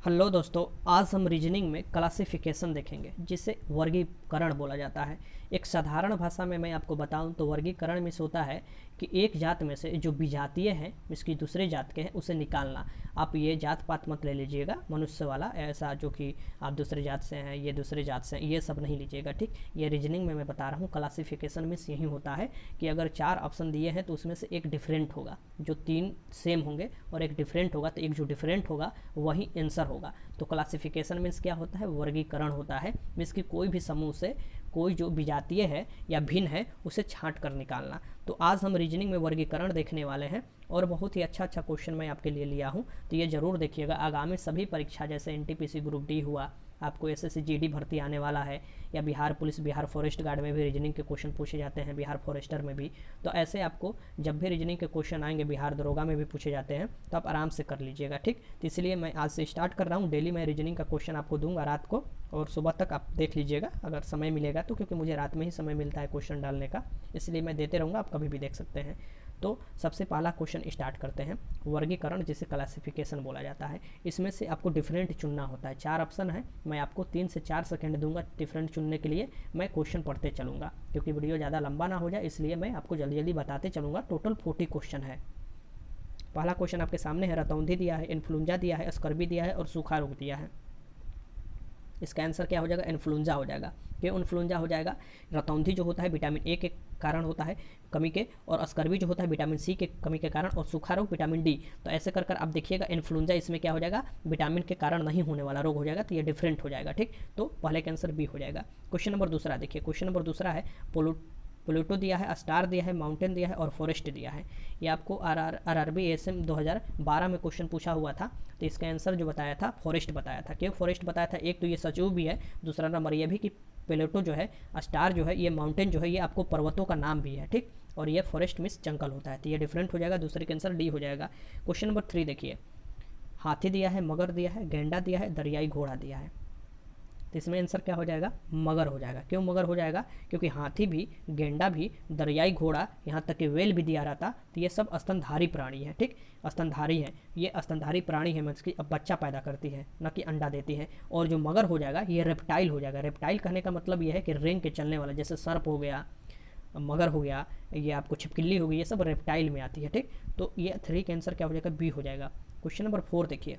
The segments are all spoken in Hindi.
हेलो दोस्तों, आज हम रीजनिंग में क्लासिफिकेशन देखेंगे जिसे वर्गीकरण बोला जाता है। एक साधारण भाषा में मैं आपको बताऊं तो वर्गीकरण में होता है कि एक जात में से जो विजातीय है इसकी दूसरे जात के हैं उसे निकालना। आप ये जात पात मत ले लीजिएगा, मनुष्य वाला ऐसा जो कि आप दूसरे जात से हैं, ये दूसरे जात से हैं, ये सब नहीं लीजिएगा। ठीक, ये रीजनिंग में मैं बता रहा हूँ। क्लासिफिकेशन में यही होता है कि अगर 4 ऑप्शन दिए हैं तो उसमें से एक डिफरेंट होगा, जो 3 सेम होंगे और एक डिफरेंट होगा, तो एक जो डिफरेंट होगा वही आंसर होगा। तो क्लासिफिकेशन मीन्स क्या होता है? वर्गीकरण होता है। मीन्स कि कोई भी समूह से कोई जो विजातीय है या भिन्न है उसे छांट कर निकालना। तो आज हम रीजनिंग में वर्गीकरण देखने वाले हैं और बहुत ही अच्छा अच्छा क्वेश्चन मैं आपके लिए लिया हूँ, तो ये जरूर देखिएगा। आगामी सभी परीक्षा जैसे एनटीपीसी ग्रुप डी हुआ, आपको एसएससी जीडी भर्ती आने वाला है, या Bihar police, Bihar forest guard में भी रीजनिंग के क्वेश्चन पूछे जाते हैं, बिहार फॉरेस्टर में भी। तो ऐसे आपको जब भी रीजनिंग के क्वेश्चन आएंगे, बिहार दरोगा में भी पूछे जाते हैं, तो आप आराम से कर लीजिएगा। ठीक, तो इसलिए मैं आज से स्टार्ट कर रहा हूँ। डेली मैं रीजनिंग का क्वेश्चन आपको दूंगा रात को, और सुबह तक आप देख लीजिएगा अगर समय मिलेगा तो, क्योंकि मुझे रात में ही समय मिलता है क्वेश्चन डालने का, इसलिए मैं देते रहूँगा, आप कभी भी देख सकते हैं। तो सबसे पहला क्वेश्चन स्टार्ट करते हैं। वर्गीकरण जिसे क्लासिफिकेशन बोला जाता है, इसमें से आपको डिफरेंट चुनना होता है। 4 ऑप्शन है, मैं आपको 3 से 4 सेकंड दूंगा डिफरेंट चुनने के लिए। मैं क्वेश्चन पढ़ते चलूँगा क्योंकि वीडियो ज़्यादा लंबा ना हो जाए, इसलिए मैं आपको जल्दी जल्दी बताते चलूँगा। टोटल 40 क्वेश्चन है। पहला क्वेश्चन आपके सामने है। रतौंधी दिया है, इन्फ्लुएंजा दिया है, स्कर्वी दिया है और सूखा रोग दिया है। इसका आंसर क्या हो जाएगा? इन्फ्लुएंजा हो जाएगा। क्यों इन्फ्लुएंजा हो जाएगा? रतौंधी जो होता है विटामिन ए के कारण होता है कमी के, और स्कर्वी जो होता है विटामिन सी के कमी के कारण, और सूखा रोग विटामिन डी। तो ऐसे कर कर आप देखिएगा, इन्फ्लुएंजा इसमें क्या हो जाएगा? विटामिन के कारण नहीं होने वाला रोग हो जाएगा, तो ये डिफरेंट हो जाएगा। ठीक, तो पहले का आंसर बी हो जाएगा। क्वेश्चन नंबर दूसरा देखिए। क्वेश्चन नंबर दूसरा है प्लूटो दिया है, स्टार दिया है, माउंटेन दिया है और फॉरेस्ट दिया है। ये आपको आरआरबी एएसएम 2012 में क्वेश्चन पूछा हुआ था। तो इसका आंसर जो बताया था फॉरेस्ट बताया था। क्यों फॉरेस्ट बताया था? एक तो ये सचिव भी है, दूसरा नंबर ये भी कि प्लेटो जो है, स्टार जो है, ये माउंटेन जो है, ये आपको पर्वतों का नाम भी है। ठीक, और ये फॉरेस्ट मिस जंगल होता है, तो ये डिफरेंट हो जाएगा। दूसरे का आंसर डी हो जाएगा। क्वेश्चन नंबर 3 देखिए। हाथी दिया है, मगर दिया है, गेंडा दिया है, दरियाई घोड़ा दिया है। तो इसमें आंसर क्या हो जाएगा? मगर हो जाएगा। क्यों मगर हो जाएगा? क्योंकि हाथी भी, गेंडा भी, दरियाई घोड़ा, यहाँ तक कि वेल भी दिया रहता, तो ये सब स्तनधारी प्राणी है। ठीक, स्तनधारी है, ये स्तनधारी प्राणी है, मतलब कि अब बच्चा पैदा करती है, न कि अंडा देती है। और जो मगर हो जाएगा ये रेप्टाइल हो जाएगा। रेप्टाइल कहने का मतलब ये है कि रेंग के चलने वाला, जैसे सर्प हो गया, मगर हो गया, ये आपको छिपकली हो गई, ये सब रेप्टाइल में आती है। ठीक, तो ये 3 का आंसर क्या हो जाएगा? बी हो जाएगा। क्वेश्चन नंबर 4 देखिए।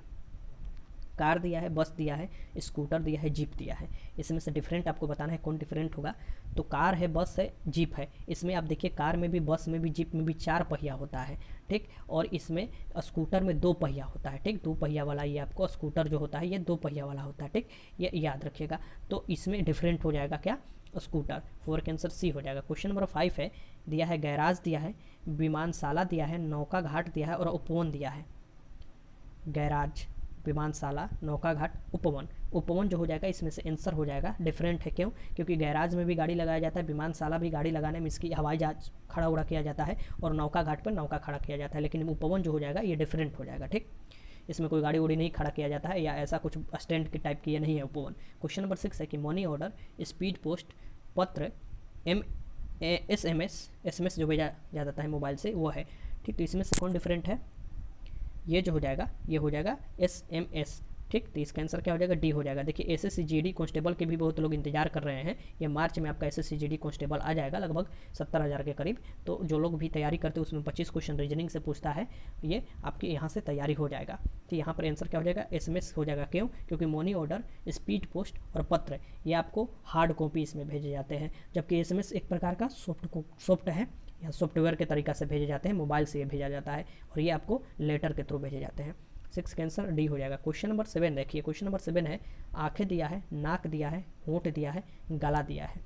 कार दिया है, बस दिया है, स्कूटर दिया है, जीप दिया है। इसमें से डिफरेंट आपको बताना है कौन डिफरेंट होगा। तो कार है, बस है, जीप है। इसमें आप देखिए, कार में भी, बस में भी, जीप में भी 4 पहिया होता है। ठीक, और इसमें स्कूटर में 2 पहिया होता है। ठीक, 2 पहिया वाला ये आपको स्कूटर जो होता है ये 2 पहिया वाला होता है। ठीक, ये याद रखिएगा। तो इसमें डिफरेंट हो जाएगा क्या? स्कूटर। 4 का आंसर सी हो जाएगा। क्वेश्चन नंबर 5 है। दिया है गैराज दिया है, विमानशाला दिया है, नौका घाट दिया है और उपवन दिया है। गैराज, विमानशाला, नौका घाट, उपवन। उपवन जो हो जाएगा इसमें से आंसर हो जाएगा डिफरेंट है। क्यों? क्योंकि गैराज में भी गाड़ी लगाया जाता है, विमानशाला भी गाड़ी लगाने में इसकी हवाई जहाज खड़ा उड़ा किया जाता है, और नौका घाट पर नौका खड़ा किया जाता है। लेकिन उपवन जो हो जाएगा ये डिफरेंट हो जाएगा। ठीक, इसमें कोई गाड़ी उड़ी नहीं खड़ा किया जाता है, या ऐसा कुछ स्टैंड के टाइप की ये नहीं है उपवन। क्वेश्चन नंबर 6 है कि मनी ऑर्डर, स्पीड पोस्ट, पत्र, एम एस एम एस जो भेजा जाता है मोबाइल से, वो है। ठीक, तो इसमें से कौन डिफरेंट है? ये जो हो जाएगा ये हो जाएगा SMS। ठीक, तो इसका आंसर क्या हो जाएगा? डी हो जाएगा। देखिए एसएससी जीडी कांस्टेबल के भी बहुत लोग इंतजार कर रहे हैं। ये मार्च में आपका एसएससी जीडी कांस्टेबल आ जाएगा, लगभग 70,000 के करीब। तो जो लोग भी तैयारी करते हैं उसमें 25 क्वेश्चन रीजनिंग से पूछता है, ये आपके यहाँ से तैयारी हो जाएगा। तो यहाँ पर आंसर क्या हो जाएगा? SMS हो जाएगा। क्यों? क्योंकि मनी ऑर्डर, स्पीड पोस्ट और पत्र ये आपको हार्ड कॉपी इसमें भेजे जाते हैं, जबकि SMS एक प्रकार का सॉफ्ट है, या सॉफ्टवेयर के तरीका से भेजे जाते हैं, मोबाइल से ये भेजा जाता है, और ये आपको लेटर के थ्रू भेजे जाते हैं। 6 का आंसर डी हो जाएगा। क्वेश्चन नंबर 7 देखिए। क्वेश्चन नंबर 7 है। आंखें दिया है, नाक दिया है, होंठ दिया है, गला दिया है।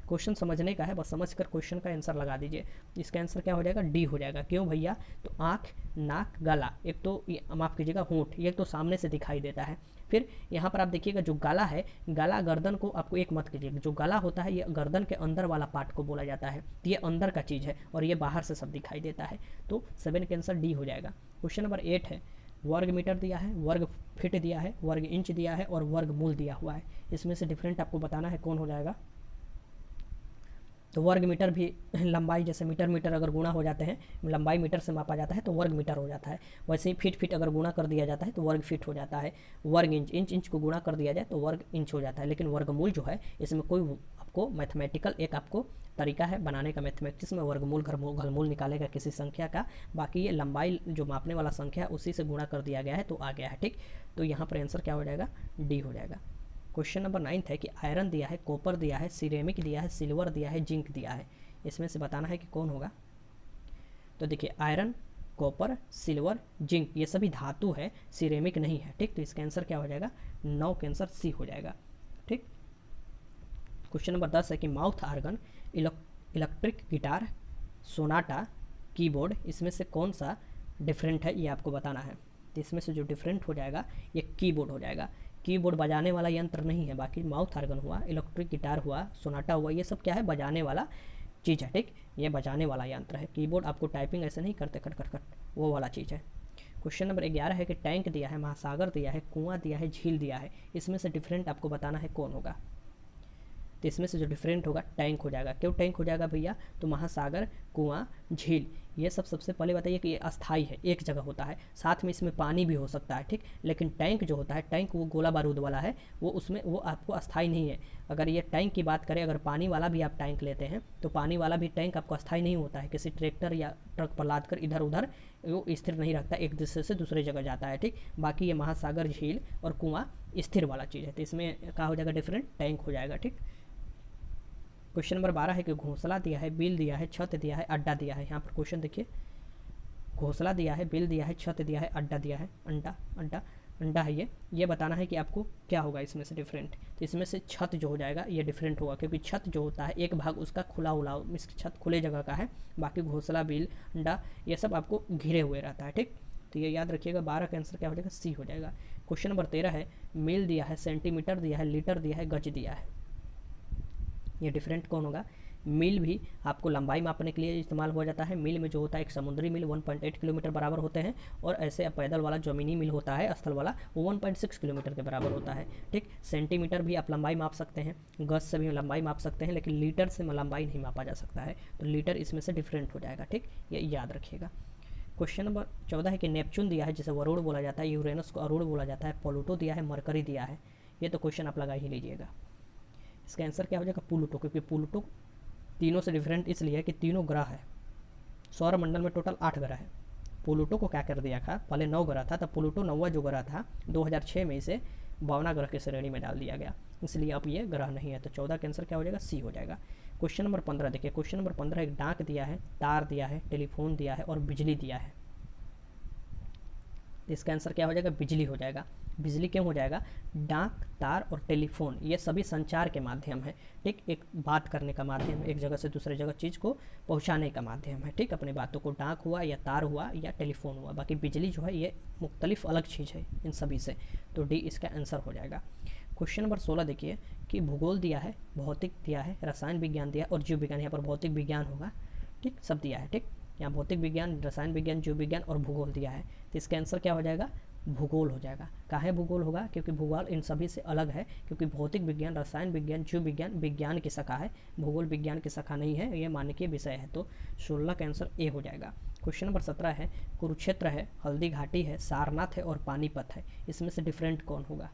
क्वेश्चन समझने का है, बस समझ कर क्वेश्चन का आंसर लगा दीजिए। इसका आंसर क्या हो जाएगा? डी हो जाएगा। क्यों भैया? तो आँख, नाक, गला, एक तो माफ़ कीजिएगा होंठ, ये तो सामने से दिखाई देता है। फिर यहाँ पर आप देखिएगा जो गला है, गला गर्दन को आपको एक मत कीजिएगा, जो गला होता है ये गर्दन के अंदर वाला पार्ट को बोला जाता है, तो ये अंदर का चीज़ है और ये बाहर से सब दिखाई देता है। तो 7 का आंसर डी हो जाएगा। क्वेश्चन नंबर 8 है। वर्ग मीटर दिया है, वर्ग फिट दिया है, वर्ग इंच दिया है और वर्ग मूल दिया हुआ है। इसमें से डिफरेंट आपको बताना है कौन हो जाएगा। तो वर्ग मीटर भी लंबाई, जैसे मीटर अगर गुणा हो जाते हैं, लंबाई मीटर से मापा जाता है तो वर्ग मीटर हो जाता है। वैसे ही फीट अगर गुणा कर दिया जाता है तो वर्ग फीट हो जाता है। वर्ग इंच को गुणा कर दिया जाए तो वर्ग इंच हो जाता है। लेकिन वर्गमूल जो है इसमें कोई आपको मैथमेटिकल एक आपको तरीका है बनाने का, मैथमेटिक्स में वर्गमूल घनमूल निकालेगा किसी संख्या का। बाकी ये लंबाई जो मापने वाला संख्या है उसी से गुणा कर दिया गया है तो आ गया है। ठीक, तो यहाँ पर आंसर क्या हो जाएगा, डी हो जाएगा। क्वेश्चन नंबर 9 है कि आयरन दिया है, कॉपर दिया है, सिरेमिक दिया है, सिल्वर दिया है, जिंक दिया है। इसमें से बताना है कि कौन होगा। तो देखिए आयरन, कॉपर, सिल्वर, जिंक ये सभी धातु है, सिरेमिक नहीं है। ठीक, तो इसका आंसर क्या हो जाएगा, 9 का आंसर सी हो जाएगा। ठीक, क्वेश्चन नंबर 10 है कि mouth organ, electric guitar, sonata, keyboard, इसमें से कौन सा डिफरेंट है ये आपको बताना है। तो इसमें से जो डिफरेंट हो जाएगा ये कीबोर्ड हो जाएगा। कीबोर्ड बजाने वाला यंत्र नहीं है। बाकी माउथ आर्गन हुआ, इलेक्ट्रिक गिटार हुआ, सोनाटा हुआ, ये सब क्या है, बजाने वाला चीज़ है। ठीक, ये बजाने वाला यंत्र है। कीबोर्ड आपको टाइपिंग ऐसे नहीं करते कट कट कट, वो वाला चीज़ है। क्वेश्चन नंबर 11 है कि टैंक दिया है, महासागर दिया है, कुआं दिया है, झील दिया है। इसमें से डिफरेंट आपको बताना है कौन होगा। तो इसमें से जो डिफरेंट होगा टैंक हो जाएगा। क्यों टैंक हो जाएगा भैया, तो महासागर, कुआं, झील ये सब सबसे पहले बताइए कि ये अस्थाई है, एक जगह होता है, साथ में इसमें पानी भी हो सकता है। ठीक, लेकिन टैंक जो होता है, टैंक वो गोला बारूद वाला है, वो उसमें वो आपको अस्थाई नहीं है। अगर ये टैंक की बात करें, अगर पानी वाला भी आप टैंक लेते हैं तो पानी वाला भी टैंक आपको अस्थाई नहीं होता है। किसी ट्रैक्टर या ट्रक पर लाद कर इधर उधर वो स्थिर नहीं रखता, एक दूसरे से दूसरे जगह जाता है। ठीक, बाकी ये महासागर, झील और कुआं स्थिर वाला चीज़ है। तो इसमें क्या हो जाएगा, डिफरेंट टैंक हो जाएगा। ठीक, क्वेश्चन नंबर 12 है कि घोंसला दिया है, बिल दिया है, छत दिया है, अड्डा दिया है। यहाँ पर क्वेश्चन देखिए, घोंसला दिया है, बिल दिया है, छत दिया है, अड्डा दिया है, अंडा है ये बताना है कि आपको क्या होगा इसमें से डिफरेंट। तो इसमें से छत जो हो जाएगा ये डिफरेंट होगा, क्योंकि छत जो होता है एक भाग उसका खुला हुआ, इसकी छत खुले जगह का है। बाकी घोंसला, बिल, अंडा ये सब आपको घिरे हुए रहता है। ठीक, तो ये याद रखिएगा। 12 का आंसर क्या हो जाएगा, सी हो जाएगा। क्वेश्चन नंबर 13 है, मील दिया है, सेंटीमीटर दिया है, लीटर दिया है, गज दिया है। ये डिफरेंट कौन होगा। मील भी आपको लंबाई मापने के लिए इस्तेमाल हो जाता है। मील में जो होता है, एक समुद्री मील 1.8 किलोमीटर बराबर होते हैं, और ऐसे पैदल वाला ज़मीनी मील होता है, स्थल वाला, वो 1.6 किलोमीटर के बराबर होता है। ठीक, सेंटीमीटर भी आप लंबाई माप सकते हैं, गज से भी लंबाई माप सकते हैं, लेकिन लीटर से लंबाई नहीं मापा जा सकता है। तो लीटर इसमें से डिफरेंट हो जाएगा। ठीक, ये याद रखिएगा। क्वेश्चन नंबर 14 है कि नेपच्यून दिया है, जिसे वरुण बोला जाता है, यूरेनस को अरुण बोला जाता है, प्लूटो दिया है, मरकरी दिया है। ये तो क्वेश्चन आप लगा ही लीजिएगा। इसका आंसर क्या हो जाएगा, प्लूटो, क्योंकि प्लूटो तीनों से डिफरेंट इसलिए है कि तीनों ग्रह है। सौरमंडल में टोटल 8 ग्रह है। प्लूटो को क्या कर दिया था, पहले 9 ग्रह था, तब प्लूटो 9वां जो ग्रह था 2006 में इसे 52 ग्रह की श्रेणी में डाल दिया गया, इसलिए अब ये ग्रह नहीं है। तो 14 का आंसर क्या हो जाएगा, सी हो जाएगा। क्वेश्चन नंबर 15 देखिए, क्वेश्चन नंबर 15 एक डाक दिया है, तार दिया है, टेलीफोन दिया है और बिजली दिया है। इसका आंसर क्या हो जाएगा, बिजली हो जाएगा। बिजली क्यों हो जाएगा, डाक, तार और टेलीफोन ये सभी संचार के माध्यम है। ठीक, एक बात करने का माध्यम है, एक जगह से दूसरे जगह चीज़ को पहुंचाने का माध्यम है। ठीक, अपनी बातों को, डाक हुआ या तार हुआ या टेलीफोन हुआ। बाकी बिजली जो है ये मुख्तलिफ अलग चीज़ है इन सभी से। तो डी इसका आंसर हो जाएगा। क्वेश्चन नंबर 16 देखिए कि भूगोल दिया है, भौतिक दिया है, रसायन विज्ञान दिया और जीव विज्ञान। यहाँ पर भौतिक विज्ञान होगा। ठीक, सब दिया है। ठीक, यहाँ भौतिक विज्ञान, रसायन विज्ञान, जीव विज्ञान और भूगोल दिया है। तो इसका आंसर क्या हो जाएगा, भूगोल हो जाएगा। काहे भूगोल होगा, क्योंकि भूगोल इन सभी से अलग है, क्योंकि भौतिक विज्ञान, रसायन विज्ञान, जीव विज्ञान विज्ञान की शाखा है, भूगोल विज्ञान की शाखा नहीं है, ये मानकीय विषय है। तो 16 का आंसर ए हो जाएगा। क्वेश्चन नंबर 17 है, कुरुक्षेत्र है, हल्दी घाटी है, सारनाथ है और पानीपत है। इसमें से डिफरेंट कौन होगा।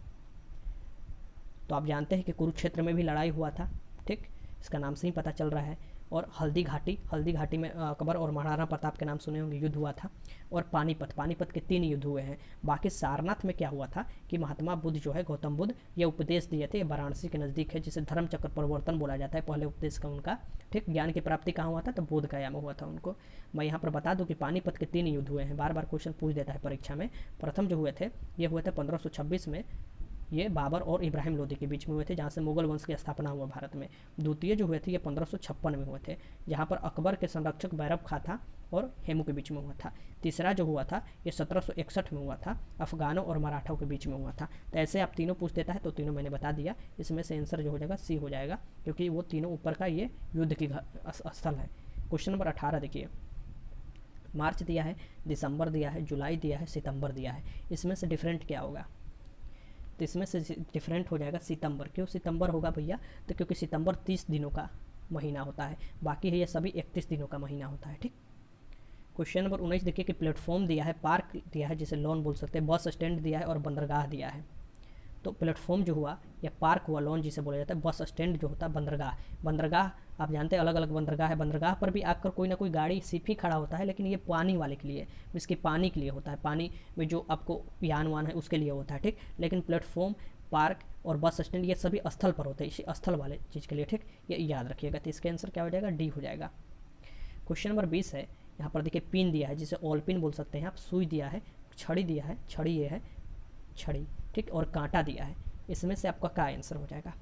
तो आप जानते हैं कि कुरुक्षेत्र में भी लड़ाई हुआ था। ठीक, इसका नाम से ही पता चल रहा है। और हल्दी घाटी में अकबर और महाराणा प्रताप के नाम सुने होंगे, युद्ध हुआ था। और पानीपत के 3 युद्ध हुए हैं। बाकी सारनाथ में क्या हुआ था कि महात्मा बुद्ध जो है, गौतम बुद्ध, ये उपदेश दिए थे। ये वाराणसी के नज़दीक है, जिसे धर्म चक्र परिवर्तन बोला जाता है, पहले उपदेश का उनका। ठीक, ज्ञान की प्राप्ति कहाँ हुआ था, तो बोध गया में हुआ था उनको। मैं यहाँ पर बता दूँ कि पानीपत के 3 युद्ध हुए हैं, बार बार क्वेश्चन पूछ देता है परीक्षा में। प्रथम जो हुए थे ये हुए थे 1526 में, ये बाबर और इब्राहिम लोदी के बीच में हुए थे, जहाँ से मुगल वंश की स्थापना हुआ भारत में। द्वितीय जो हुए थे ये 1556 में हुए थे, जहाँ पर अकबर के संरक्षक बैरब खां था और हेमू के बीच में हुआ था। तीसरा जो हुआ था ये 1761 में हुआ था, अफगानों और मराठों के बीच में हुआ था। तो ऐसे आप तीनों पूछ देता है तो तीनों मैंने बता दिया। इसमें से आंसर जो हो जाएगा सी हो जाएगा, क्योंकि वो तीनों ऊपर का ये युद्ध की स्थल है। क्वेश्चन नंबर 18 देखिए, मार्च दिया है, दिसंबर दिया है, जुलाई दिया है, सितंबर दिया है। इसमें से डिफरेंट क्या होगा। तो इसमें से डिफरेंट हो जाएगा सितंबर। क्यों सितंबर होगा भैया, तो क्योंकि सितंबर 30 दिनों का महीना होता है, बाकी है ये सभी 31 दिनों का महीना होता है। ठीक, क्वेश्चन नंबर 19 देखिए कि प्लेटफॉर्म दिया है, पार्क दिया है जिसे लॉन बोल सकते हैं, बस स्टैंड दिया है और बंदरगाह दिया है। तो प्लेटफॉर्म जो हुआ या पार्क हुआ, लॉन जिसे बोला जाता है, बस स्टैंड जो होता है, बंदरगाह। बंदरगाह आप जानते हैं अलग अलग बंदरगाह है, बंदरगाह पर भी आकर कोई ना कोई गाड़ी सिर्फ ही खड़ा होता है, लेकिन ये पानी वाले के लिए, इसके पानी के लिए होता है, पानी में जो आपको यान वान है उसके लिए होता है। ठीक, लेकिन प्लेटफॉर्म, पार्क और बस स्टैंड ये सभी स्थल पर होते हैं, इसी स्थल वाले चीज़ के लिए। ठीक, ये याद रखिएगा। तो इसका आंसर क्या हो जाएगा, डी हो जाएगा। क्वेश्चन नंबर 20 है, यहाँ पर देखिए पिन दिया है जिसे ऑल पिन बोल सकते हैं आप, सुई दिया है, छड़ी दिया है, छड़ी ये है छड़ी, ठीक, और कांटा दिया है। इसमें से आपका क्या आंसर हो जाएगा।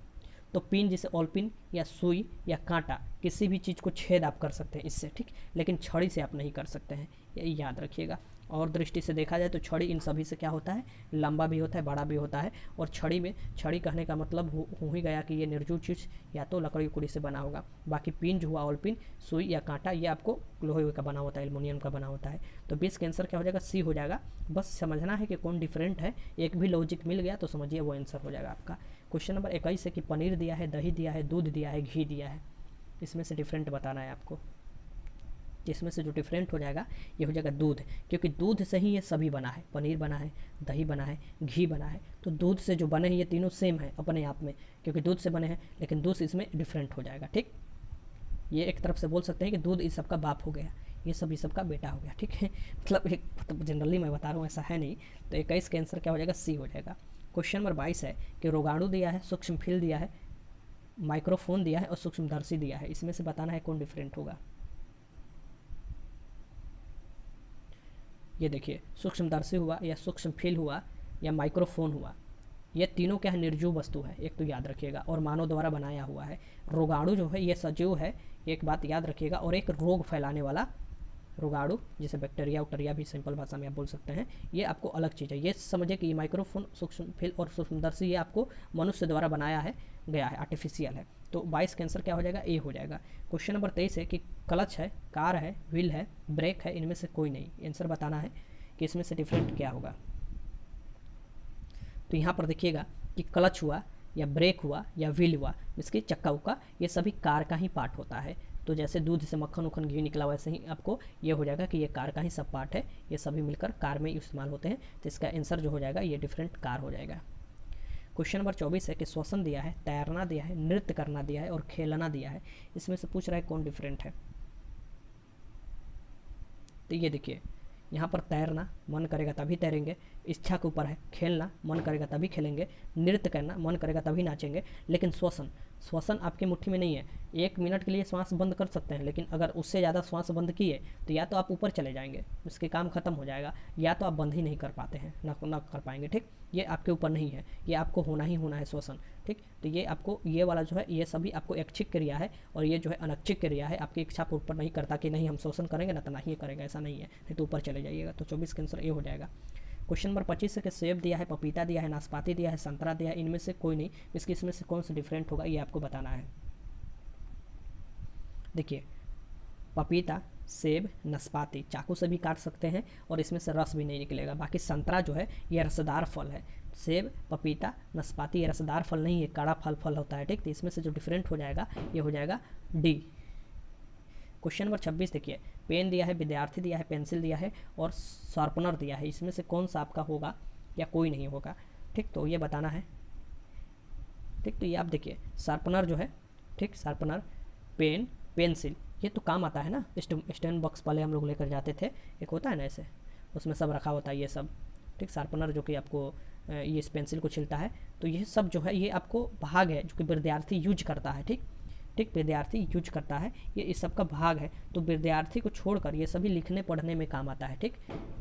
तो पिन जिसे ऑल पिन या सुई या कांटा, किसी भी चीज़ को छेद आप कर सकते हैं इससे, ठीक, लेकिन छड़ी से आप नहीं कर सकते हैं, ये याद रखिएगा। और दृष्टि से देखा जाए तो छड़ी इन सभी से क्या होता है, लंबा भी होता है, बड़ा भी होता है। और छड़ी में, छड़ी कहने का मतलब हो ही गया कि ये निर्जीव चीज़ या तो लकड़ी उकड़ी से बना होगा। बाकी पिन जो हुआ, ऑल पिन, सुई या कांटा, ये आपको लोहे का बना होता है, एल्युमिनियम का बना होता है। तो 20 का आंसर क्या हो जाएगा, सी हो जाएगा। बस समझना है कि कौन डिफरेंट है, एक भी लॉजिक मिल गया तो समझिए वो आंसर हो जाएगा आपका। क्वेश्चन नंबर 21 है कि पनीर दिया है, दही दिया है, दूध दिया है, घी दिया है, इसमें से डिफरेंट बताना है आपको। इसमें से जो डिफरेंट हो जाएगा ये हो जाएगा दूध, क्योंकि दूध से ही ये सभी बना है, पनीर बना है, दही बना है, घी बना है। तो दूध से जो बने हैं ये तीनों सेम है अपने आप में, क्योंकि दूध से बने हैं, लेकिन दूध इसमें डिफरेंट हो जाएगा। ठीक, ये एक तरफ से बोल सकते हैं कि दूध इस सब का बाप हो गया, ये सब इस सब का बेटा हो गया। ठीक है, मतलब एक जनरली मैं बता रहा हूँ, ऐसा है नहीं। तो 21 का आंसर क्या हो जाएगा, सी हो जाएगा। क्वेश्चन नंबर 22 है कि रोगाणु दिया है, सूक्ष्म फिल दिया है, माइक्रोफोन दिया है और सूक्ष्मदर्शी दिया है, इसमें से बताना है कौन डिफरेंट होगा। ये देखिए, सूक्ष्मदर्शी हुआ या सूक्ष्म फिल हुआ या माइक्रोफोन हुआ, ये तीनों क्या है, निर्जीव वस्तु है, एक तो याद रखिएगा, और मानव द्वारा बनाया हुआ है। रोगाणु जो है ये सजीव है, एक बात याद रखिएगा, और एक रोग फैलाने वाला रोगाणु, जिसे बैक्टीरिया उक्टीरिया भी सिंपल भाषा में आप बोल सकते हैं, ये आपको अलग चीज़ है। ये समझिए कि माइक्रोफोन, सूक्ष्म फिल और सूक्ष्मदर्शी ये आपको मनुष्य द्वारा बनाया है गया है, आर्टिफिशियल है। तो 22 का आंसर क्या हो जाएगा, ए हो जाएगा। क्वेश्चन नंबर 23 है कि क्लच है, कार है, व्हील है, ब्रेक है, इनमें से कोई नहीं। आंसर बताना है कि इसमें से डिफरेंट क्या होगा। तो यहाँ पर देखिएगा कि क्लच हुआ या ब्रेक हुआ या व्हील हुआ, इसकी चक्का उक्का, ये सभी कार का ही पार्ट होता है। तो जैसे दूध से मक्खन उखन घी निकला, वैसे ही आपको ये हो जाएगा कि ये कार का ही सब पार्ट है, ये सभी मिलकर कार में इस्तेमाल होते हैं। तो इसका आंसर जो हो जाएगा ये डिफरेंट कार हो जाएगा। क्वेश्चन नंबर 24 है कि श्वसन दिया है, तैरना दिया है, नृत्य करना दिया है और खेलना दिया है, इसमें से पूछ रहा है कौन डिफरेंट है। तो ये देखिए, यहाँ पर तैरना मन करेगा तभी तैरेंगे, इच्छा के ऊपर है। खेलना मन करेगा तभी खेलेंगे, नृत्य करना मन करेगा तभी नाचेंगे। लेकिन श्वसन, श्वसन आपकी मुट्ठी में नहीं है। 1 मिनट के लिए श्वास बंद कर सकते हैं, लेकिन अगर उससे ज़्यादा श्वास बंद किए तो या तो आप ऊपर चले जाएंगे, उसके काम खत्म हो जाएगा, या तो आप बंद ही नहीं कर पाते हैं, ना कर पाएंगे। ठीक, ये आपके ऊपर नहीं है, ये आपको होना ही होना है श्वसन। ठीक, तो ये आपको, ये वाला जो है ये सभी आपको ऐच्छिक क्रिया है, और ये जो है अनैच्छिक क्रिया है, आपकी इच्छा पर ऊपर नहीं करता कि नहीं हम श्वसन करेंगे ना तो नहीं करेंगे, ऐसा नहीं है, नहीं तो ऊपर चले जाइएगा। तो 24 का आंसर ए हो जाएगा। क्वेश्चन नंबर 25 है कि सेब दिया है, पपीता दिया है, नाशपाती दिया है, संतरा दिया है, इनमें से कोई नहीं, इसमें से कौन सा डिफरेंट होगा ये आपको बताना है। देखिए, पपीता, सेब, नाशपाती चाकू से भी काट सकते हैं और इसमें से रस भी नहीं निकलेगा। बाकी संतरा जो है ये रसदार फल है। सेब, पपीता, नाशपाती ये रसदार फल नहीं है, कड़ा फल होता है। ठीक, तो इसमें से जो डिफरेंट हो जाएगा ये हो जाएगा डी। क्वेश्चन नंबर 26 देखिए, पेन दिया है, विद्यार्थी दिया है, पेंसिल दिया है और शार्पनर दिया है, इसमें से कौन सा आपका होगा या कोई नहीं होगा। ठीक, तो ये बताना है। ठीक, तो ये आप देखिए, शार्पनर जो है, ठीक, शार्पनर, पेन, पेंसिल, ये तो काम आता है ना। स्टैंड बॉक्स पहले हम लोग लेकर जाते थे, एक होता है ना ऐसे, उसमें सब रखा होता है ये सब। ठीक, शार्पनर जो कि आपको ये इस पेंसिल को छिलता है, तो ये सब जो है ये आपको भाग है जो कि विद्यार्थी यूज करता है। ठीक, विद्यार्थी यूज करता है, ये इस सब का भाग है। तो विद्यार्थी को छोड़कर ये सभी लिखने पढ़ने में काम आता है। ठीक,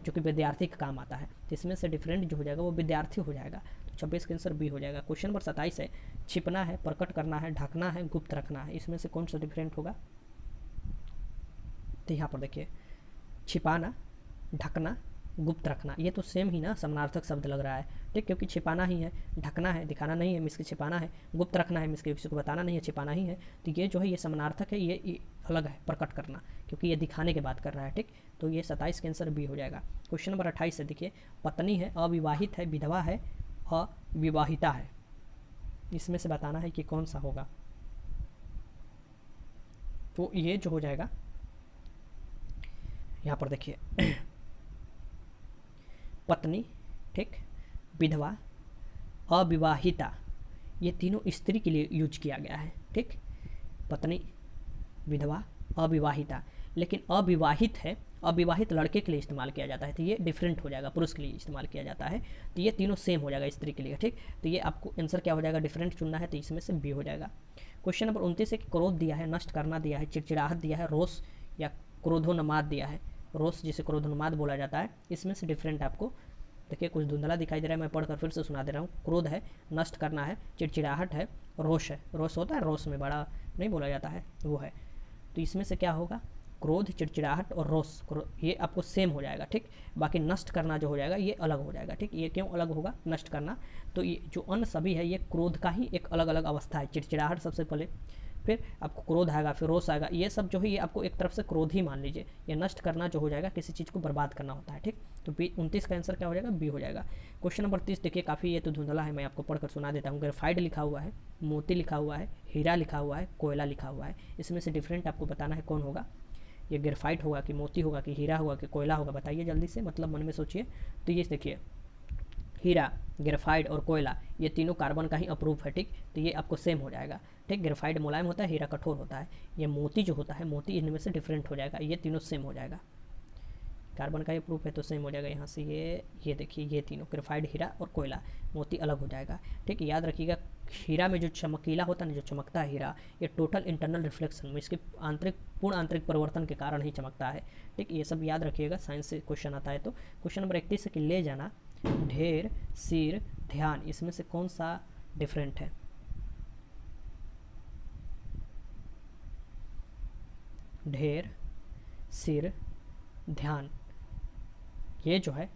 जो कि विद्यार्थी का काम आता है। तो इसमें से डिफरेंट जो हो जाएगा वो विद्यार्थी हो जाएगा। तो 26 का आंसर बी हो जाएगा। क्वेश्चन नंबर 27 है, छिपना है, प्रकट करना है, ढकना है, गुप्त रखना है, इसमें से कौन सा डिफरेंट होगा। तो यहाँ पर देखिए, छिपाना, ढकना, गुप्त रखना, ये तो सेम ही ना, समानार्थक शब्द लग रहा है। ठीक, क्योंकि छिपाना ही है, ढकना है, दिखाना नहीं है, मिसके छिपाना है, गुप्त रखना है, मिसके किसी को बताना नहीं है, छिपाना ही है। तो ये जो है ये समानार्थक है, ये अलग है प्रकट करना, क्योंकि ये दिखाने के बात कर रहा है। ठीक, तो ये 27 का आंसर बी हो जाएगा। क्वेश्चन नंबर 28 है, देखिए, पत्नी है, अविवाहित है, विधवा है, अविवाहिता है, इसमें से बताना है कि कौन सा होगा। तो ये जो हो जाएगा, यहाँ पर देखिए पत्नी, ठीक, विधवा, अविवाहिता, ये तीनों स्त्री के लिए यूज किया गया है, ठीक, पत्नी, विधवा, अविवाहिता। लेकिन अविवाहित है, अविवाहित लड़के के लिए इस्तेमाल किया जाता है, तो ये डिफरेंट हो जाएगा, पुरुष के लिए इस्तेमाल किया जाता है। तो ये तीनों सेम हो जाएगा स्त्री के लिए, ठीक। तो ये आपको आंसर क्या हो जाएगा, डिफरेंट चुनना है, तो इसमें से बी हो जाएगा। क्वेश्चन नंबर 29 है कि क्रोध दिया है, नष्ट करना दिया है, चिड़चिड़ाहट दिया है, रोष या क्रोधोन्माद दिया है। रोष जिसे क्रोधोन्माद बोला जाता है, इसमें से डिफरेंट आपको देखिए कुछ धुंधला दिखाई दे रहा है, मैं पढ़कर फिर से सुना दे रहा हूँ। क्रोध है, नष्ट करना है, चिड़चिड़ाहट है, रोष है। रोष होता है, रोष में बड़ा नहीं बोला जाता है, वो है। तो इसमें से क्या होगा, क्रोध, चिड़चिड़ाहट और रोष, ये आपको सेम हो जाएगा, ठीक। बाकी नष्ट करना जो हो जाएगा ये अलग हो जाएगा, ठीक। ये क्यों अलग होगा नष्ट करना, तो ये जो अन्य सभी है ये क्रोध का ही एक अलग अलग अवस्था है। चिड़चिड़ाहट सबसे पहले, फिर आपको क्रोध आएगा, फिर रोष आएगा, ये सब जो है ये आपको एक तरफ से क्रोध ही मान लीजिए। ये नष्ट करना जो हो जाएगा किसी चीज़ को बर्बाद करना होता है, ठीक। तो बी 29 का आंसर क्या हो जाएगा, बी हो जाएगा। क्वेश्चन नंबर 30 देखिए, काफ़ी ये तो धुंधला है, मैं आपको पढ़कर सुना देता हूँ। ग्रेफाइट लिखा हुआ है, मोती लिखा हुआ है, हीरा लिखा हुआ है, कोयला लिखा हुआ है। इसमें से डिफरेंट आपको बताना है कौन होगा, ये ग्रेफाइट होगा कि मोती होगा कि हीरा होगा कि कोयला होगा, बताइए जल्दी से, मतलब मन में सोचिए। तो ये देखिए, हीरा, ग्रेफाइट और कोयला ये तीनों कार्बन का ही अप्रूफ है, ठीक। तो ये आपको सेम हो जाएगा, ठीक। ग्रेफाइट मुलायम होता है, हीरा कठोर होता है। ये मोती जो होता है, मोती इनमें से डिफरेंट हो जाएगा, ये तीनों सेम हो जाएगा। कार्बन का ये प्रूफ है तो सेम हो जाएगा। यहाँ से ये देखिए, ये तीनों ग्रेफाइट, हीरा और कोयला, मोती अलग हो जाएगा, ठीक। याद रखिएगा, हीरा में जो चमकीला होता है ना, जो चमकता है हीरा, ये टोटल इंटरनल रिफ्लेक्शन में इसके पूर्ण आंतरिक परिवर्तन के कारण ही चमकता है, ठीक। ये सब याद रखिएगा, साइंस से क्वेश्चन आता है तो। क्वेश्चन नंबर 31 है कि ले जाना, ढेर, सिर, ध्यान, इसमें से कौन सा डिफरेंट है। ढेर, सिर, ध्यान, ये जो है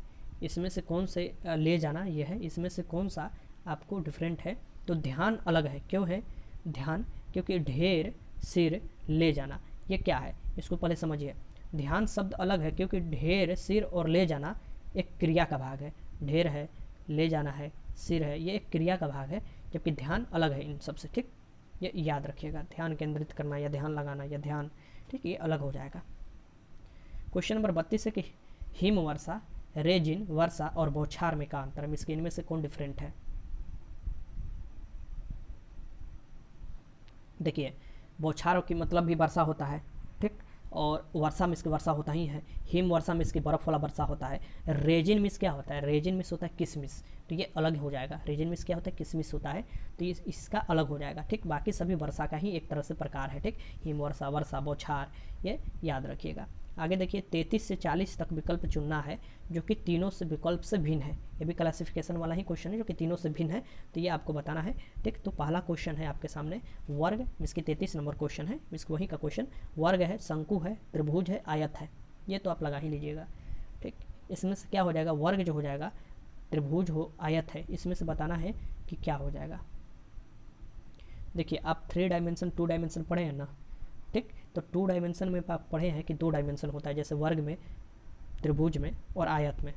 इसमें से कौन से, ले जाना ये है, इसमें से कौन सा आपको डिफरेंट है। तो ध्यान अलग है, क्यों है ध्यान, क्योंकि ढेर, सिर, ले जाना ये क्या है, इसको पहले समझिए। ध्यान शब्द अलग है क्योंकि ढेर, सिर और ले जाना एक क्रिया का भाग है। ढेर है, ले जाना है, सिर है, ये एक क्रिया का भाग है, जबकि ध्यान अलग है इन सबसे, ठीक। ये याद रखिएगा, ध्यान केंद्रित करना या ध्यान लगाना या ध्यान, ठीक, ये अलग हो जाएगा। क्वेश्चन नंबर 32 है कि हिम वर्षा, रेजिन वर्षा और बौछार में का अंतर है, इसके इनमें से कौन डिफरेंट है। देखिए, बौछार की मतलब भी वर्षा होता है, ठीक, और वर्षा में इसकी वर्षा होता ही है। हिम वर्षा में इसकी बर्फ वाला वर्षा होता है। रेजिन मिस क्या होता है, रेजिन मिस होता है किसमिस, तो ये अलग हो जाएगा। रेजिन मिस क्या होता है, किसमिस होता है, तो ये इसका अलग हो जाएगा, ठीक। बाकी सभी वर्षा का ही एक तरह से प्रकार है, ठीक। हिम वर्षा, वर्षा, बौछार, ये याद रखिएगा। आगे देखिए, 33 से 40 तक विकल्प चुनना है जो कि तीनों से विकल्प से भिन्न है। ये भी क्लासिफिकेशन वाला ही क्वेश्चन है जो कि तीनों से भिन्न है, तो ये आपको बताना है, ठीक। तो पहला क्वेश्चन है आपके सामने वर्ग, इसकी 33 नंबर क्वेश्चन है, इसको वही का क्वेश्चन। वर्ग है, शंकु है, त्रिभुज है, आयत है, ये तो आप लगा ही लीजिएगा, ठीक। इसमें से क्या हो जाएगा, वर्ग जो हो जाएगा, त्रिभुज हो, आयत है, इसमें से बताना है कि क्या हो जाएगा। देखिए, आप 3 डायमेंशन 2 डायमेंशन पढ़े हैं ना, ठीक। तो 2 डायमेंशन में आप पढ़े हैं कि 2 डायमेंशन होता है, जैसे वर्ग में, त्रिभुज में और आयत में।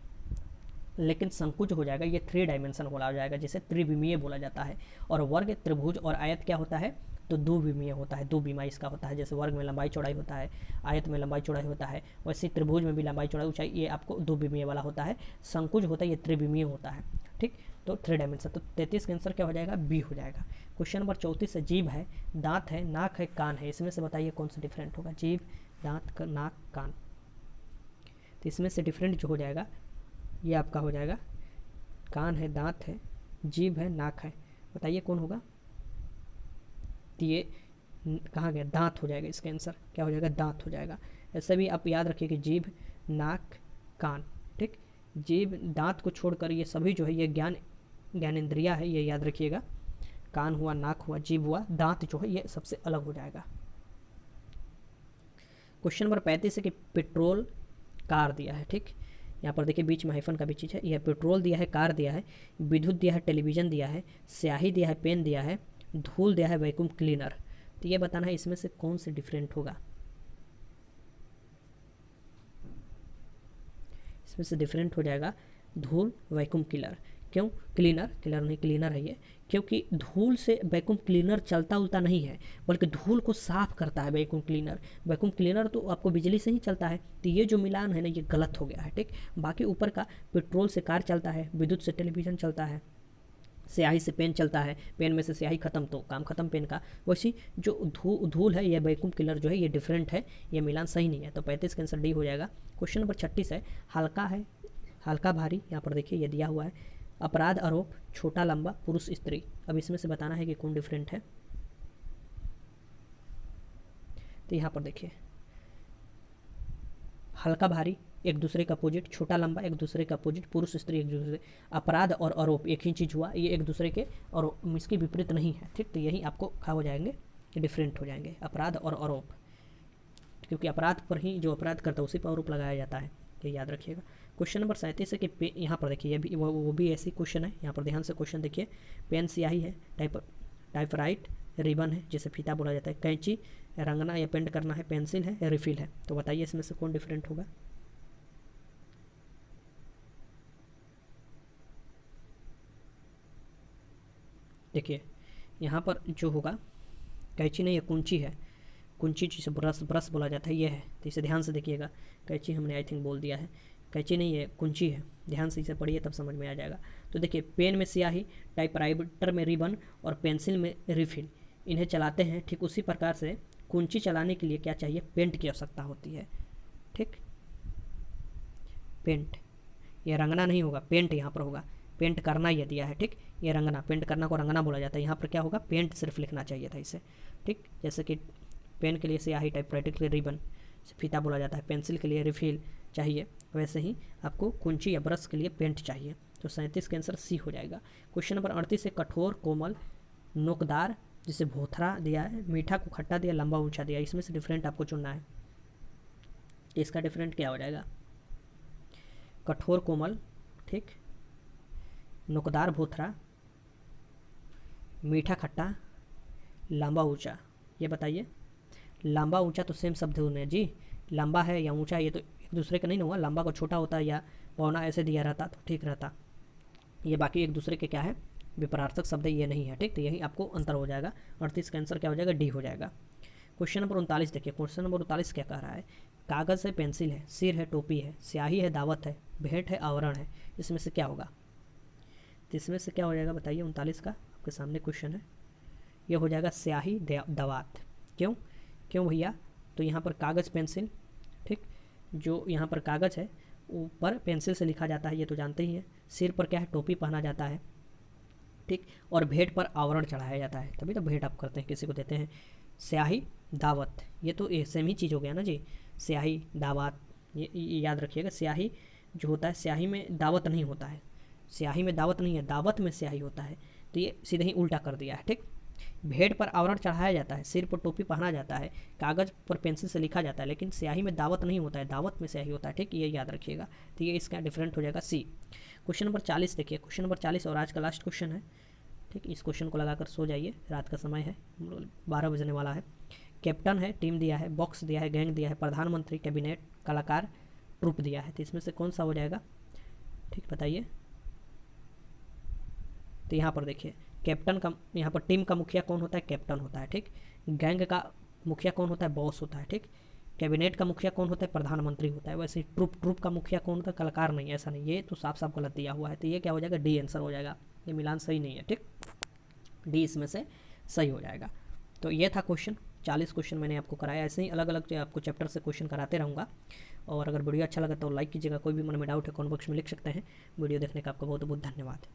लेकिन शंकु जो हो जाएगा ये 3 डायमेंशन हो जाएगा, जिसे त्रिविमीय बोला जाता है। और वर्ग, त्रिभुज और आयत क्या होता है, तो 2 विमीय होता है, 2 विमा इसका होता है। जैसे वर्ग में लंबाई चौड़ाई होता है, आयत में लंबाई चौड़ाई होता है, वैसे त्रिभुज में भी लंबाई चौड़ाई ऊंचाई ये आपको 2 विमीय वाला होता है। शंकु जो होता है ये त्रिविमीय होता है, ठीक। तो 3 डायमेंशन, तो 33 का आंसर क्या हो जाएगा, बी हो जाएगा। क्वेश्चन नंबर 34 है, जीभ है, दांत है, नाक है, कान है, इसमें से बताइए कौन सा डिफरेंट होगा। जीभ, दांत, नाक, कान, तो इसमें से डिफरेंट जो हो जाएगा ये आपका हो जाएगा, कान है, दांत है, जीभ है, नाक है, बताइए कौन होगा। तो ये कहाँ गया, दांत हो जाएगा, इसका आंसर क्या हो जाएगा, दांत हो जाएगा। ऐसे भी आप याद रखिए कि जीभ, नाक, कान, ठीक। जीभ, दांत को छोड़कर ये सभी जो है ये ज्ञानेंद्रिया है, ये याद रखिएगा। कान हुआ, नाक हुआ, जीभ हुआ, दांत जो है ये सबसे अलग हो जाएगा। क्वेश्चन नंबर 35 है कि पेट्रोल, कार दिया है, ठीक। यहाँ पर देखिए बीच में हाइफन का भी चीज़ है, यह पेट्रोल दिया है, कार दिया है, विद्युत दिया है, टेलीविज़न दिया है, स्याही दिया है, पेन दिया है, धूल दिया है, वैक्यूम क्लीनर। तो ये बताना है इसमें से कौन से डिफरेंट होगा। इसमें से डिफरेंट हो जाएगा धूल, वैक्यूम क्लीनर, क्यों? क्लीनर नहीं, क्लीनर है ये, क्योंकि धूल से वैक्यूम क्लीनर चलता उलता नहीं है, बल्कि धूल को साफ करता है वैक्यूम क्लीनर। वैक्यूम क्लीनर तो आपको बिजली से ही चलता है, तो ये जो मिलान है ना, ये गलत हो गया है, ठीक। बाकी ऊपर का पेट्रोल से कार चलता है, विद्युत से टेलीविज़न चलता है, स्याही से पेन चलता है, पेन में से स्याही खत्म तो काम खत्म पेन का। वैसे जो धूल है, ये वैक्यूम क्लीनर जो है ये डिफरेंट है, ये मिलान सही नहीं है। तो 35 का आंसर डी हो जाएगा। क्वेश्चन नंबर 36 है, हल्का है, हल्का भारी, यहाँ पर देखिए ये दिया हुआ है, अपराध आरोप, छोटा लंबा, पुरुष स्त्री। अब इसमें से बताना है कि कौन डिफरेंट है। तो यहाँ पर देखिए, हल्का भारी एक दूसरे का अपोजिट, छोटा लंबा एक दूसरे का अपोजिट, पुरुष स्त्री एक दूसरे, अपराध और आरोप एक ही चीज़ हुआ, ये एक दूसरे के और इसके विपरीत नहीं है, ठीक। तो यही आपको खा हो जाएंगे, डिफरेंट हो जाएंगे, अपराध और आरोप, क्योंकि अपराध पर ही जो अपराध करता है उसी पर आरोप लगाया जाता है, ये याद रखिएगा। क्वेश्चन नंबर 37 है कि यहाँ पर देखिए, ये भी वो भी ऐसी क्वेश्चन है, यहाँ पर ध्यान से क्वेश्चन देखिए। पेन स्याही है, टाइपराइट रिबन है जिसे फीता बोला जाता है, कैंची रंगना या पेंट करना है, पेंसिल है या रिफिल है। तो बताइए इसमें से कौन डिफरेंट होगा। देखिए यहाँ पर जो होगा, कैंची नहीं, ये कुंची है, कुंची जिसे ब्रश बोला जाता है, ये है। तो इसे ध्यान से देखिएगा, कैंची हमने आई थिंक बोल दिया है, कैंची नहीं है, कुंची है, ध्यान से इसे पढ़िए तब समझ में आ जाएगा। तो देखिए, पेन में स्याही, टाइपराइटर में रिबन और पेंसिल में रिफिल, इन्हें चलाते हैं। ठीक उसी प्रकार से कुंची चलाने के लिए क्या चाहिए, पेंट की आवश्यकता होती है, ठीक। पेंट, ये रंगना नहीं होगा, पेंट यहाँ पर होगा, पेंट करना ये दिया है, ठीक। ये रंगना, पेंट करना को रंगना बोला जाता है, यहाँ पर क्या होगा, पेंट सिर्फ लिखना चाहिए था इसे, ठीक। जैसे कि पेन के लिए स्याही, टाइपराइटर के लिए रिबन, फीता बोला जाता है, पेंसिल के लिए रिफिल चाहिए, वैसे ही आपको कुंची या ब्रश के लिए पेंट चाहिए। तो 37 का आंसर सी हो जाएगा। क्वेश्चन नंबर 38 है, कठोर, कोमल, नोकदार, जिसे भोथरा दिया है, मीठा को खट्टा दिया, लंबा ऊंचा दिया, इसमें से डिफरेंट आपको चुनना है। इसका डिफरेंट क्या हो जाएगा, कठोर कोमल, ठीक, नोकदार भोथरा, मीठा खट्टा, लंबा ऊंचा। ये बताइए, लंबा ऊंचा तो सेम शब्द होने जी, लंबा है या ऊंचा, ये तो एक दूसरे का नहीं ना हुआ। लंबा को छोटा होता है या पौना ऐसे दिया रहता तो ठीक रहता, ये बाकी एक दूसरे के क्या है, विपरार्थक शब्द, ये नहीं है, ठीक। तो यही आपको अंतर हो जाएगा। 38 का आंसर क्या हो जाएगा, डी हो जाएगा। क्वेश्चन नंबर 39 देखिए, क्वेश्चन नंबर 39 क्या कह रहा है, कागज़ है, पेंसिल है, सिर है, टोपी है, स्याही है, दावत है, भेंट है, आवरण है, इसमें से क्या होगा। तो इसमें से क्या हो जाएगा बताइए, 39 का आपके सामने क्वेश्चन है, ये हो जाएगा स्याही दावत। क्यों क्यों भैया, तो यहाँ पर कागज़ पेंसिल, ठीक, जो यहाँ पर कागज़ है ऊपर पेंसिल से लिखा जाता है, ये तो जानते ही हैं। सिर पर क्या है, टोपी पहना जाता है, ठीक, और भेंट पर आवरण चढ़ाया जाता है, तभी तो भेंट आप करते हैं, किसी को देते हैं। स्याही दावत, ये तो सेम ही चीज़ हो गया ना जी, स्याही दावत, ये याद रखिएगा। स्याही जो होता है, स्याही में दावत नहीं होता है, स्याही में दावत नहीं है, दावत में स्याही होता है, तो ये सीधे ही उल्टा कर दिया है, ठीक। भेंट पर आवरण चढ़ाया जाता है, सिर पर टोपी पहना जाता है, कागज़ पर पेंसिल से लिखा जाता है, लेकिन स्याही में दावत नहीं होता है, दावत में स्याही होता है, ठीक, ये याद रखिएगा। तो ये इसका डिफरेंट हो जाएगा सी। क्वेश्चन नंबर 40 देखिए, क्वेश्चन नंबर 40 और आज का लास्ट क्वेश्चन है, ठीक। इस क्वेश्चन को लगाकर सो जाइए, रात का समय है, 12 बजने वाला है। कैप्टन है, टीम दिया है, बॉक्स दिया है, गैंग दिया है, प्रधानमंत्री, कैबिनेट, कलाकार, ट्रुप दिया है, तो इसमें से कौन सा हो जाएगा, ठीक, बताइए। तो यहाँ पर देखिए, कैप्टन का, यहाँ पर टीम का मुखिया कौन होता है, कैप्टन होता है, ठीक। गैंग का मुखिया कौन होता है, बॉस होता है, ठीक। कैबिनेट का मुखिया कौन होता है, प्रधानमंत्री होता है। वैसे ट्रुप का मुखिया कौन होता है, कलाकार नहीं, ऐसा नहीं, ये तो साफ साफ गलत दिया हुआ है। तो ये क्या हो जाएगा, डी आंसर हो जाएगा, ये मिलान सही नहीं है, ठीक, डी इसमें से सही हो जाएगा। तो ये था क्वेश्चन, 40 क्वेश्चन मैंने आपको कराया, ऐसे ही अलग अलग आपको चैप्टर से क्वेश्चन कराते रहूँगा। और अगर वीडियो अच्छा लगा तो लाइक कीजिएगा, कोई भी मन में डाउट है कमेंट बॉक्स में लिख सकते हैं। वीडियो देखने का आपका बहुत बहुत धन्यवाद।